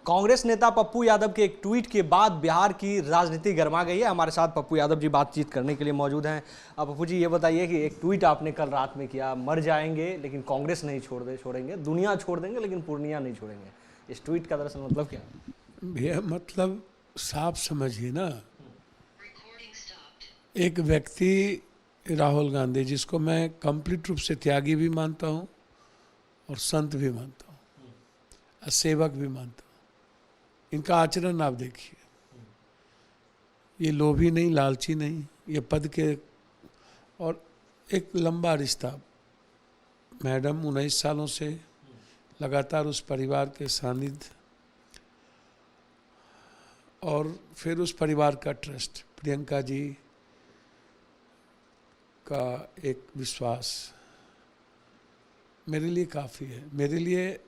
कांग्रेस नेता पप्पू यादव के एक ट्वीट के बाद बिहार की राजनीति गर्मा गई है। हमारे साथ पप्पू यादव जी बातचीत करने के लिए मौजूद हैं। अब पप्पू जी ये बताइए कि एक ट्वीट आपने कल रात में किया, मर जाएंगे लेकिन कांग्रेस नहीं छोड़ेंगे, दुनिया छोड़ देंगे लेकिन पूर्णिया नहीं छोड़ेंगे। इस ट्वीट का दरअसल मतलब क्या है? भैया मतलब साफ समझिए ना, एक व्यक्ति राहुल गांधी जिसको मैं कंप्लीट रूप से त्यागी भी मानता हूँ और संत भी मानता हूँ और सेवक भी मानता हूँ, इनका आचरण आप देखिए। ये लोभी नहीं, लालची नहीं, ये पद के और एक लंबा रिश्ता। मैडम 19 सालों से लगातार उस परिवार के सानिध्य और फिर उस परिवार का ट्रस्ट, प्रियंका जी का एक विश्वास मेरे लिए काफ़ी है। मेरे लिए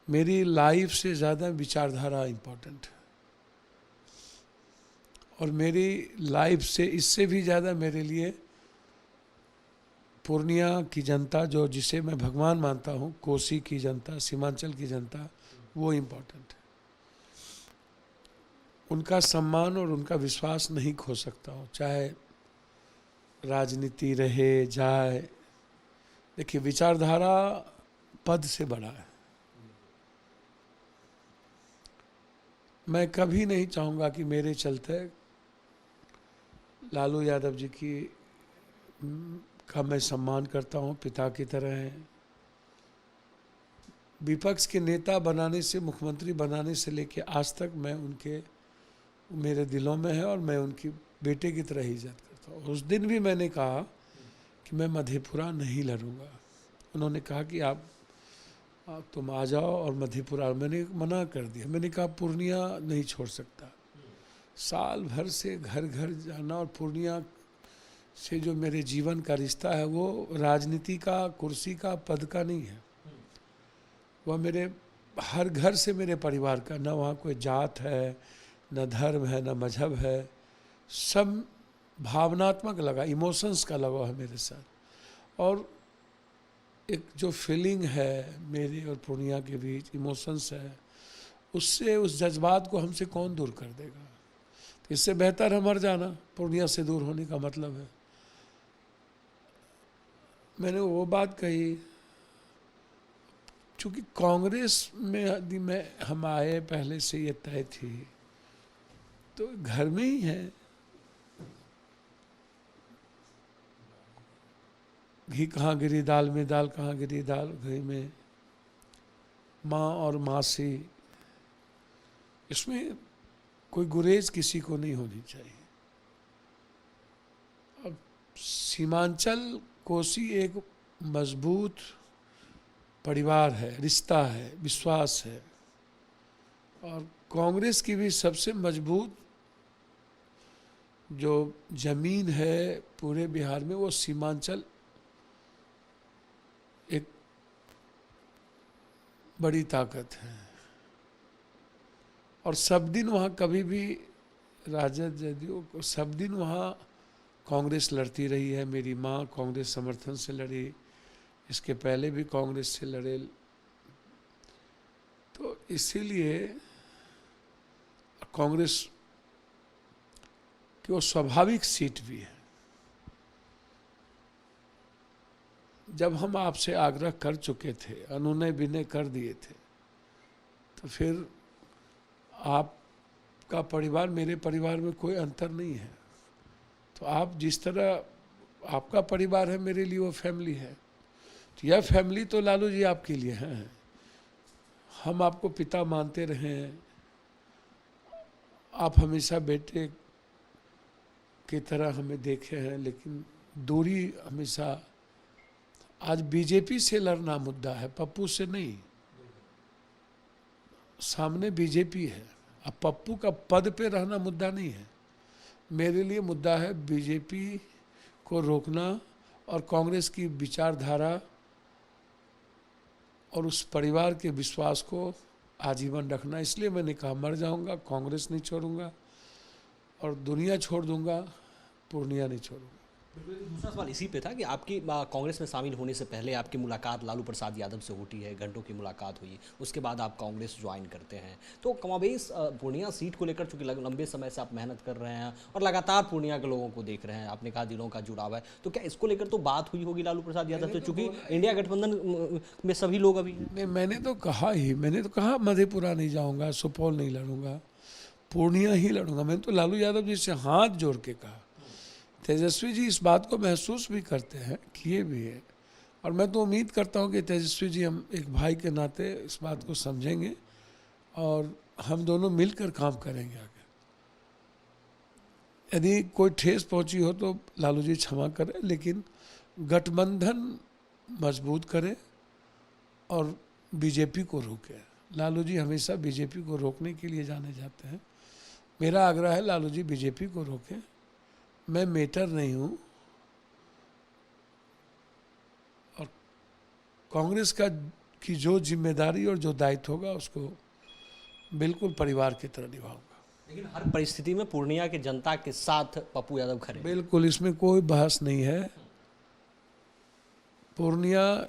मेरी लाइफ से ज़्यादा विचारधारा इम्पोर्टेंट है और मेरी लाइफ से इससे भी ज़्यादा मेरे लिए पूर्णिया की जनता, जो जिसे मैं भगवान मानता हूँ, कोसी की जनता, सीमांचल की जनता, वो इम्पोर्टेंट है। उनका सम्मान और उनका विश्वास नहीं खो सकता हूँ, चाहे राजनीति रहे जाए। देखिए, विचारधारा पद से बड़ा है। मैं कभी नहीं चाहूँगा कि मेरे चलते लालू यादव जी का मैं सम्मान करता हूँ, पिता की तरह हैं। विपक्ष के नेता बनाने से, मुख्यमंत्री बनाने से लेके आज तक मैं उनके, मेरे दिलों में है और मैं उनकी बेटे की तरह ही इज्जत करता हूँ। उस दिन भी मैंने कहा कि मैं मधेपुरा नहीं लड़ूंगा। उन्होंने कहा कि आप तुम आ जाओ और मधेपुरा, मैंने मना कर दिया। मैंने कहा पूर्णिया नहीं छोड़ सकता। साल भर से घर घर जाना और पूर्णिया से जो मेरे जीवन का रिश्ता है वो राजनीति का, कुर्सी का, पद का नहीं है। वह मेरे हर घर से मेरे परिवार का, न वहाँ कोई जात है, न धर्म है, न मजहब है। सब भावनात्मक लगा, इमोशंस का लगाव है मेरे साथ। और एक जो फीलिंग है मेरी और पूर्णिया के बीच, इमोशंस है, उससे, उस जज्बात को हमसे कौन दूर कर देगा। तो इससे बेहतर है मर जाना। पूर्णिया से दूर होने का मतलब है। मैंने वो बात कही, चूँकि कांग्रेस में यदि हम आए पहले से ये तय थी, तो घर में ही है। घी कहाँ गिरी दाल में, दाल कहाँ गिरी दाल घी में, माँ और मासी, इसमें कोई गुरेज किसी को नहीं होनी चाहिए। अब सीमांचल कोसी एक मजबूत परिवार है, रिश्ता है, विश्वास है। और कांग्रेस की भी सबसे मजबूत जो जमीन है पूरे बिहार में, वो सीमांचल एक बड़ी ताकत है। और सब दिन वहाँ कभी भी राजद जदयू, सब दिन वहाँ कांग्रेस लड़ती रही है। मेरी माँ कांग्रेस समर्थन से लड़ी, इसके पहले भी कांग्रेस से लड़े। तो इसीलिए कांग्रेस की वो स्वाभाविक सीट भी है। जब हम आपसे आग्रह कर चुके थे, अनुनय विनय कर दिए थे, तो फिर आपका परिवार मेरे परिवार में कोई अंतर नहीं है। तो आप जिस तरह आपका परिवार है मेरे लिए, वो फैमिली है। तो यह फैमिली तो लालू जी आपके लिए हैं। हम आपको पिता मानते रहे हैं, आप हमेशा बेटे की तरह हमें देखे हैं, लेकिन दूरी हमेशा। आज बीजेपी से लड़ना मुद्दा है, पप्पू से नहीं। सामने बीजेपी है, अब पप्पू का पद पे रहना मुद्दा नहीं है। मेरे लिए मुद्दा है बीजेपी को रोकना और कांग्रेस की विचारधारा और उस परिवार के विश्वास को आजीवन रखना। इसलिए मैंने कहा मर जाऊंगा, कांग्रेस नहीं छोड़ूंगा और दुनिया छोड़ दूंगा, पूर्णिया नहीं छोड़ूंगा। दूसरा सवाल इसी पे था कि आपकी कांग्रेस में शामिल होने से पहले आपकी मुलाकात लालू प्रसाद यादव से होती है, घंटों की मुलाकात हुई, उसके बाद आप कांग्रेस ज्वाइन करते हैं। तो कमोबेश पूर्णिया सीट को लेकर चूंकि लंबे समय से आप मेहनत कर रहे हैं और लगातार पूर्णिया के लोगों को देख रहे हैं, आपने कहा दिलों का जुड़ाव है, तो क्या इसको लेकर तो बात हुई होगी लालू प्रसाद यादव से, चूंकि इंडिया गठबंधन में सभी लोग अभी हैं? नहीं, मैंने तो कहा मधेपुरा नहीं जाऊंगा, सुपौल नहीं लड़ूंगा, पूर्णिया ही लड़ूंगा। मैंने तो लालू यादव जी से हाथ जोड़ के कहा। तेजस्वी जी इस बात को महसूस भी करते हैं, किए भी है, और मैं तो उम्मीद करता हूं कि तेजस्वी जी हम एक भाई के नाते इस बात को समझेंगे और हम दोनों मिलकर काम करेंगे आगे। यदि कोई ठेस पहुंची हो तो लालू जी क्षमा करें, लेकिन गठबंधन मजबूत करें और बीजेपी को रोके। लालू जी हमेशा बीजेपी को रोकने के लिए जाने जाते हैं। मेरा आग्रह है लालू जी बीजेपी को रोकें। मैं मेटर नहीं हूं और कांग्रेस की जो जिम्मेदारी और जो दायित्व होगा उसको बिल्कुल परिवार की तरह निभाऊंगा। लेकिन हर परिस्थिति में पूर्णिया की जनता के साथ पप्पू यादव खड़े हैं। बिल्कुल, इसमें कोई बहस नहीं है। पूर्णिया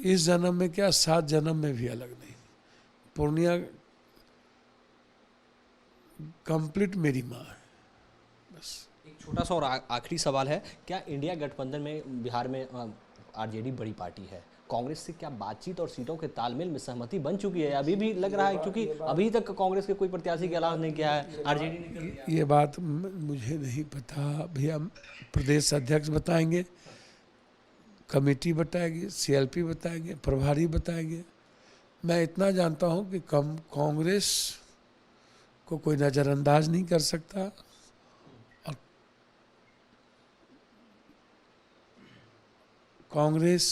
इस जन्म में क्या 7 जन्म में भी अलग नहीं। पूर्णिया कंप्लीट मेरी माँ है। बस एक छोटा सा और आखिरी सवाल है, क्या इंडिया गठबंधन में बिहार में आरजेडी बड़ी पार्टी है, कांग्रेस से क्या बातचीत और सीटों के तालमेल में सहमति बन चुकी है? अभी भी लग रहा है, क्योंकि अभी तक कांग्रेस के कोई प्रत्याशी का ऐलान नहीं किया है, आरजेडी ने कर दिया। ये बात मुझे नहीं पता भैया, प्रदेश अध्यक्ष बताएंगे, कमेटी बताएगी, सीएलपी बताएंगे, प्रभारी बताएंगे। मैं इतना जानता हूं कि कांग्रेस को कोई नज़रअंदाज नहीं कर सकता और कांग्रेस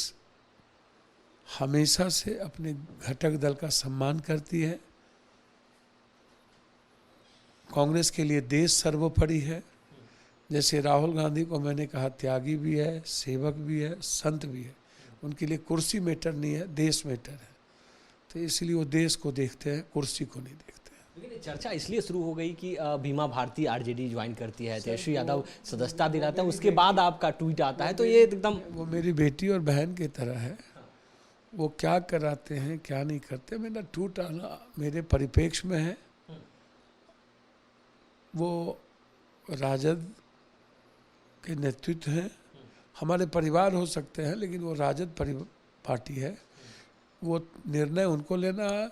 हमेशा से अपने घटक दल का सम्मान करती है। कांग्रेस के लिए देश सर्वोपरि है। जैसे राहुल गांधी को मैंने कहा त्यागी भी है, सेवक भी है, संत भी है। उनके लिए कुर्सी मैटर नहीं है, देश मैटर है। तो इसलिए वो देश को देखते हैं, कुर्सी को नहीं देखते हैं। लेकिन चर्चा इसलिए शुरू हो गई कि भीमा भारती आरजेडी ज्वाइन करती है, तेजस्वी यादव सदस्यता दिलाता है, उसके बाद आपका ट्वीट आता है, तो ये एकदम वो मेरी बेटी और बहन की तरह है। वो क्या कराते हैं क्या नहीं करते, मेरा ट्वीट आना मेरे परिप्रेक्ष्य में है। वो राजद के नेतृत्व हैं, हमारे परिवार हो सकते हैं, लेकिन वो राजद पार्टी है। वो निर्णय उनको लेना है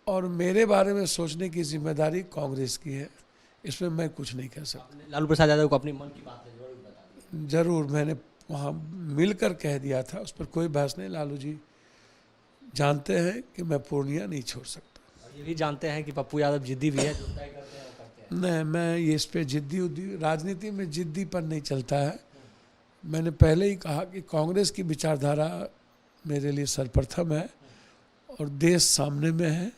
और मेरे बारे में सोचने की जिम्मेदारी कांग्रेस की है। इसमें मैं कुछ नहीं कह सकता। लालू प्रसाद यादव को अपनी मन की बात है जरूर बता दी। जरूर, मैंने वहाँ मिलकर कह दिया था, उस पर कोई बहस नहीं। लालू जी जानते हैं कि मैं पूर्णिया नहीं छोड़ सकता। और ये भी जानते हैं कि पप्पू यादव जिद्दी भी है, जो तय करते हैं वो करते हैं। नहीं, मैं ये इस पर राजनीति में जिद्दीपन नहीं चलता है। मैंने पहले ही कहा कि कांग्रेस की विचारधारा मेरे लिए सर्वप्रथम है और देश सामने में है।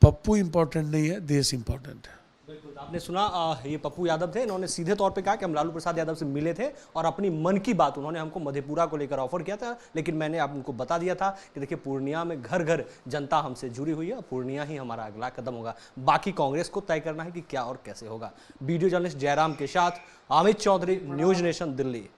पप्पू इम्पोर्टेंट नहीं है, देश इम्पोर्टेंट है। बिल्कुल, आपने सुना, ये पप्पू यादव थे। इन्होंने सीधे तौर पे कहा कि हम लालू प्रसाद यादव से मिले थे और अपनी मन की बात उन्होंने हमको मधेपुरा को लेकर ऑफर किया था, लेकिन मैंने आप उनको बता दिया था कि देखिए पूर्णिया में घर घर जनता हमसे जुड़ी हुई है, पूर्णिया ही हमारा अगला कदम होगा, बाकी कांग्रेस को तय करना है कि क्या और कैसे होगा। वीडियो जर्नलिस्ट जयराम के साथ अमित चौधरी, न्यूज नेशन, दिल्ली।